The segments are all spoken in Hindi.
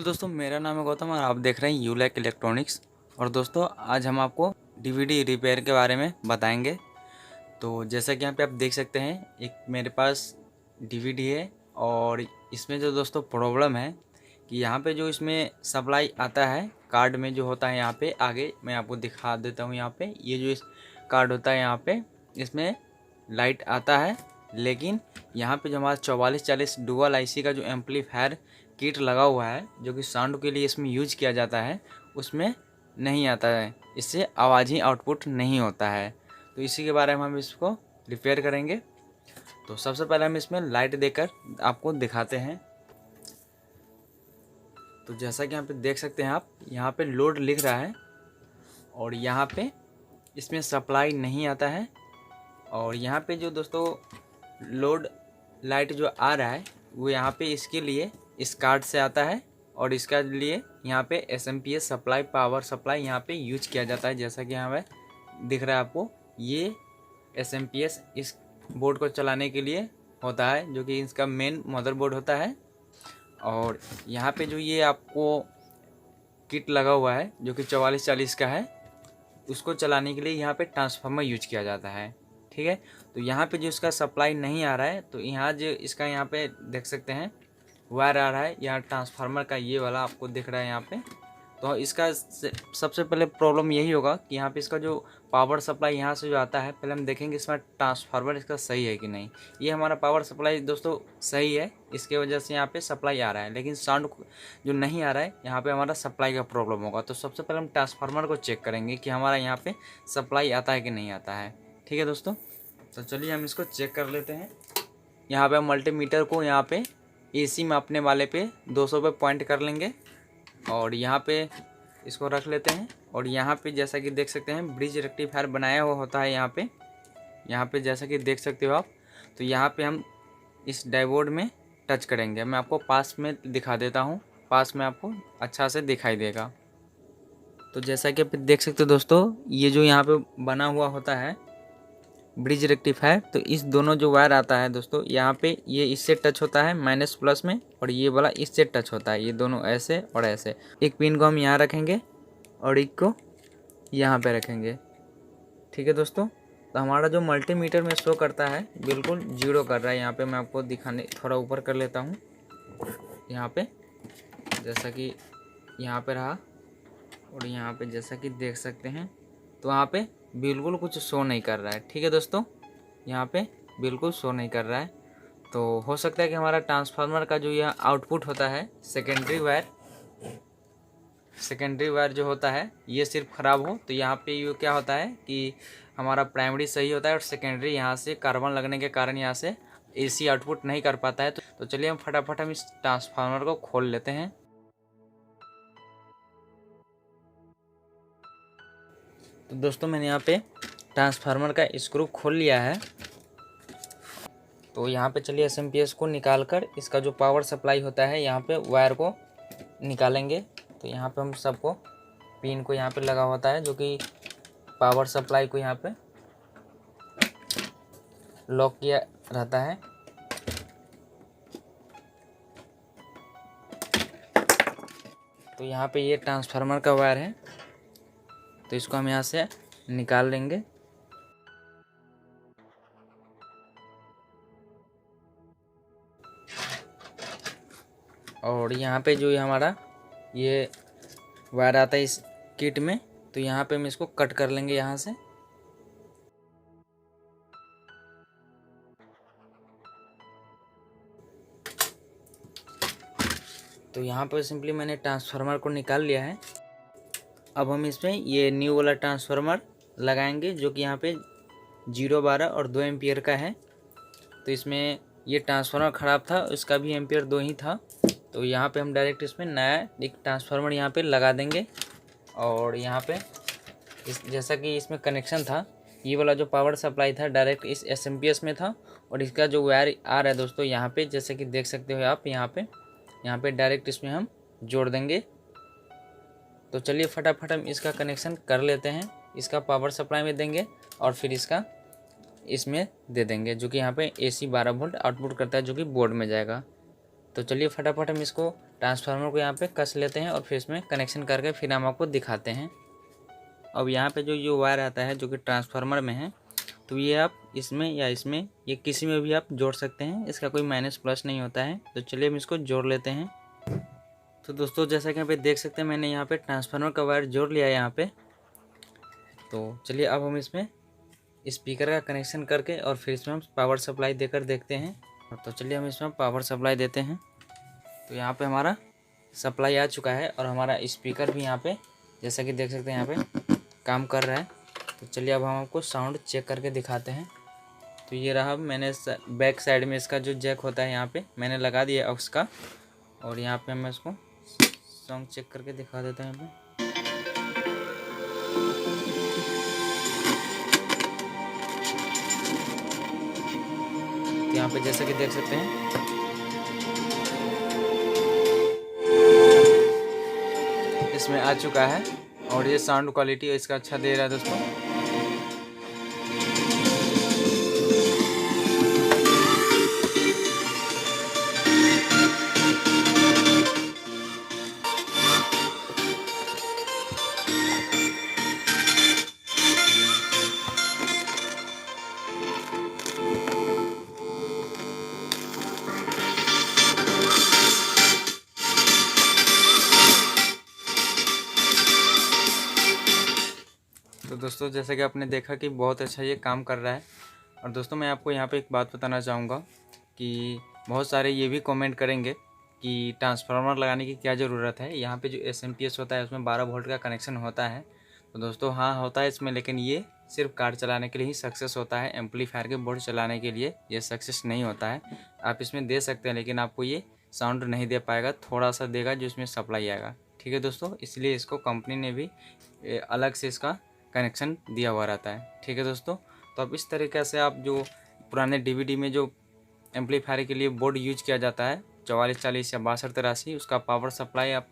दोस्तों, मेरा नाम है गौतम और आप देख रहे हैं यूलैक इलेक्ट्रॉनिक्स। और दोस्तों, आज हम आपको डीवीडी रिपेयर के बारे में बताएंगे। तो जैसा कि यहाँ पे आप देख सकते हैं, एक मेरे पास डीवीडी है और इसमें जो दोस्तों प्रॉब्लम है कि यहाँ पे जो इसमें सप्लाई आता है कार्ड में जो होता है, यहाँ पे आगे मैं आपको दिखा देता हूँ। यहाँ पे ये जो इस कार्ड होता है, यहाँ पे इसमें लाइट आता है, लेकिन यहाँ पे जो हमारा 4440 डुअल आईसी का जो एम्पलीफायर किट लगा हुआ है, जो कि साउंड के लिए इसमें यूज किया जाता है, उसमें नहीं आता है। इससे आवाज़ ही आउटपुट नहीं होता है। तो इसी के बारे में हम इसको रिपेयर करेंगे। तो सबसे पहले हम इसमें लाइट देकर आपको दिखाते हैं। तो जैसा कि यहाँ पे देख सकते हैं आप, यहाँ पे लोड लिख रहा है और यहाँ पे इसमें सप्लाई नहीं आता है। और यहाँ पे जो दोस्तों लोड लाइट जो आ रहा है वो यहाँ पे इसके लिए इस कार्ड से आता है और इसका लिए यहाँ पे एसएमपीएस सप्लाई, पावर सप्लाई यहाँ पे यूज किया जाता है। जैसा कि यहाँ पे दिख रहा है आपको, ये एसएमपीएस इस बोर्ड को चलाने के लिए होता है, जो कि इसका मेन मदरबोर्ड होता है। और यहाँ पे जो ये आपको किट लगा हुआ है, जो कि 4440 का है, उसको चलाने के लिए यहाँ पे ट्रांसफार्मर यूज किया जाता है। ठीक है, तो यहाँ पे जो इसका सप्लाई नहीं आ रहा है, तो यहाँ जो इसका यहाँ पे देख सकते हैं वायर आ रहा है, यहाँ ट्रांसफार्मर का ये वाला आपको दिख रहा है यहाँ पे। तो इसका सबसे पहले प्रॉब्लम यही होगा कि यहाँ पे इसका जो पावर सप्लाई यहाँ से जो आता है, पहले हम देखेंगे इसमें ट्रांसफार्मर इसका सही है कि नहीं। ये हमारा पावर सप्लाई दोस्तों सही है, इसके वजह से यहाँ पे सप्लाई आ रहा है, लेकिन साउंड जो नहीं आ रहा है, यहाँ पे हमारा सप्लाई का प्रॉब्लम होगा। तो सबसे पहले हम ट्रांसफार्मर को चेक करेंगे कि हमारा यहाँ पे सप्लाई आता है कि नहीं आता है। ठीक है दोस्तों, तो चलिए हम इसको चेक कर लेते हैं। यहाँ पे हम मल्टीमीटर को यहाँ पे एसी मापने वाले पे 200 पे पॉइंट कर लेंगे और यहाँ पे इसको रख लेते हैं। और यहाँ पे जैसा कि देख सकते हैं ब्रिज रेक्टिफायर बनाया हुआ होता है यहाँ पे जैसा कि देख सकते हो आप। तो यहाँ पे हम इस डायोड में टच करेंगे। मैं आपको पास में दिखा देता हूँ, पास में आपको अच्छा से दिखाई देगा। तो जैसा कि आप देख सकते हो दोस्तों, ये जो यहाँ पे बना हुआ होता है ब्रिज रेक्टिफायर, तो इस दोनों जो वायर आता है दोस्तों, यहाँ पे ये इससे टच होता है माइनस प्लस में, और ये वाला इससे टच होता है। ये दोनों ऐसे और ऐसे। एक पिन को हम यहाँ रखेंगे और एक को यहाँ पे रखेंगे। ठीक है दोस्तों, तो हमारा जो मल्टीमीटर में शो करता है बिल्कुल 0 कर रहा है। यहाँ पे मैं आपको दिखाने थोड़ा ऊपर कर लेता हूँ। यहाँ पे जैसा कि यहाँ पे रहा और यहाँ पे जैसा कि देख सकते हैं, तो वहाँ पे बिल्कुल कुछ शो नहीं कर रहा है। ठीक है दोस्तों, यहाँ पे बिल्कुल शो नहीं कर रहा है। तो हो सकता है कि हमारा ट्रांसफार्मर का जो यह आउटपुट होता है, सेकेंडरी वायर जो होता है, ये सिर्फ ख़राब हो। तो यहाँ पे ये क्या होता है कि हमारा प्राइमरी सही होता है और सेकेंडरी यहाँ से कार्बन लगने के कारण यहाँ से एसी आउटपुट नहीं कर पाता है। तो चलिए हम फटाफट इस ट्रांसफार्मर को खोल लेते हैं। तो दोस्तों, मैंने यहाँ पे ट्रांसफार्मर का स्क्रू खोल लिया है। तो यहाँ पे चलिए एसएमपीएस को निकाल कर इसका जो पावर सप्लाई होता है, यहाँ पे वायर को निकालेंगे। तो यहाँ पे हम सबको पिन को यहाँ पे लगा होता है, जो कि पावर सप्लाई को यहाँ पे लॉक किया रहता है। तो यहाँ पे ये ट्रांसफार्मर का वायर है, तो इसको हम यहाँ से निकाल लेंगे। और यहाँ पे जो हमारा ये वायर आता है इस किट में, तो यहाँ पे हम इसको कट कर लेंगे यहाँ से। तो यहाँ पर सिंपली मैंने ट्रांसफार्मर को निकाल लिया है। अब हम इसमें ये न्यू वाला ट्रांसफार्मर लगाएंगे, जो कि यहाँ पे 0, 12 और 2 एम्पियर का है। तो इसमें ये ट्रांसफार्मर ख़राब था, इसका भी एम्पियर 2 ही था। तो यहाँ पे हम डायरेक्ट इसमें नया एक ट्रांसफार्मर यहाँ पे लगा देंगे। और यहाँ पे जैसा कि इसमें कनेक्शन था, ये वाला जो पावर सप्लाई था डायरेक्ट इस एसएमपीएस में था, और इसका जो वायर आ रहा है दोस्तों, यहाँ पे जैसे कि देख सकते हो आप, यहाँ पे डायरेक्ट इसमें हम जोड़ देंगे। तो चलिए फटाफट हम इसका कनेक्शन कर लेते हैं। इसका पावर सप्लाई में देंगे और फिर इसका इसमें दे देंगे, जो कि यहाँ पे AC 12 वोल्ट आउटपुट करता है, जो कि बोर्ड में जाएगा। तो चलिए फटाफट हम इसको ट्रांसफार्मर को यहाँ पे कस लेते हैं और फिर इसमें कनेक्शन करके फिर हम आपको दिखाते हैं। अब यहाँ पे जो वायर आता है जो कि ट्रांसफार्मर में है, तो ये आप इसमें या इसमें ये किसी में भी आप जोड़ सकते हैं, इसका कोई माइनस प्लस नहीं होता है। तो चलिए हम इसको जोड़ लेते हैं। तो दोस्तों जैसा कि यहाँ पे देख सकते हैं मैंने यहाँ पे ट्रांसफार्मर का वायर जोड़ लिया है यहाँ पे। तो चलिए अब हम इसमें स्पीकर का कनेक्शन करके और फिर इसमें हम पावर सप्लाई देकर देखते हैं। तो चलिए हम इसमें पावर सप्लाई देते हैं। तो यहाँ पे हमारा सप्लाई आ चुका है और हमारा स्पीकर भी यहाँ पे जैसा कि देख सकते हैं यहाँ पे काम कर रहा है। तो चलिए अब हम आपको साउंड चेक करके दिखाते हैं। तो ये रहा, मैंने बैक साइड में इसका जो जैक होता है यहाँ पे मैंने लगा दिया ऑक्स का, और यहाँ पे मैं इसको साउंड चेक करके दिखा देता हूँ यहाँ पे। तो यहाँ पे जैसा कि देख सकते हैं इसमें आ चुका है और ये साउंड क्वालिटी इसका अच्छा दे रहा है दोस्तों। तो दोस्तों जैसा कि आपने देखा कि बहुत अच्छा ये काम कर रहा है। और दोस्तों मैं आपको यहाँ पे एक बात बताना चाहूँगा कि बहुत सारे ये भी कमेंट करेंगे कि ट्रांसफार्मर लगाने की क्या ज़रूरत है, यहाँ पे जो SMPS होता है उसमें 12 वोल्ट का कनेक्शन होता है। तो दोस्तों हाँ होता है इसमें, लेकिन ये सिर्फ कार चलाने के लिए ही सक्सेस होता है, एम्पलीफायर के बोर्ड चलाने के लिए ये सक्सेस नहीं होता है। आप इसमें दे सकते हैं लेकिन आपको ये साउंड नहीं दे पाएगा, थोड़ा सा देगा जो इसमें सप्लाई आएगा। ठीक है दोस्तों, इसलिए इसको कंपनी ने भी अलग से इसका कनेक्शन दिया हुआ रहता है। ठीक है दोस्तों, तो अब इस तरीके से आप जो पुराने DVD में जो एम्पलीफायर के लिए बोर्ड यूज किया जाता है 4440 या 6283, उसका पावर सप्लाई आप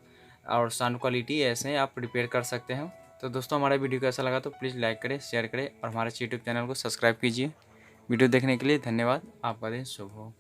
और साउंड क्वालिटी ऐसे आप रिपेयर कर सकते हैं। तो दोस्तों हमारा वीडियो कैसा लगा तो प्लीज़ लाइक करें, शेयर करें और हमारे YouTube चैनल को सब्सक्राइब कीजिए। वीडियो देखने के लिए धन्यवाद। आपका दिन शुभ हो।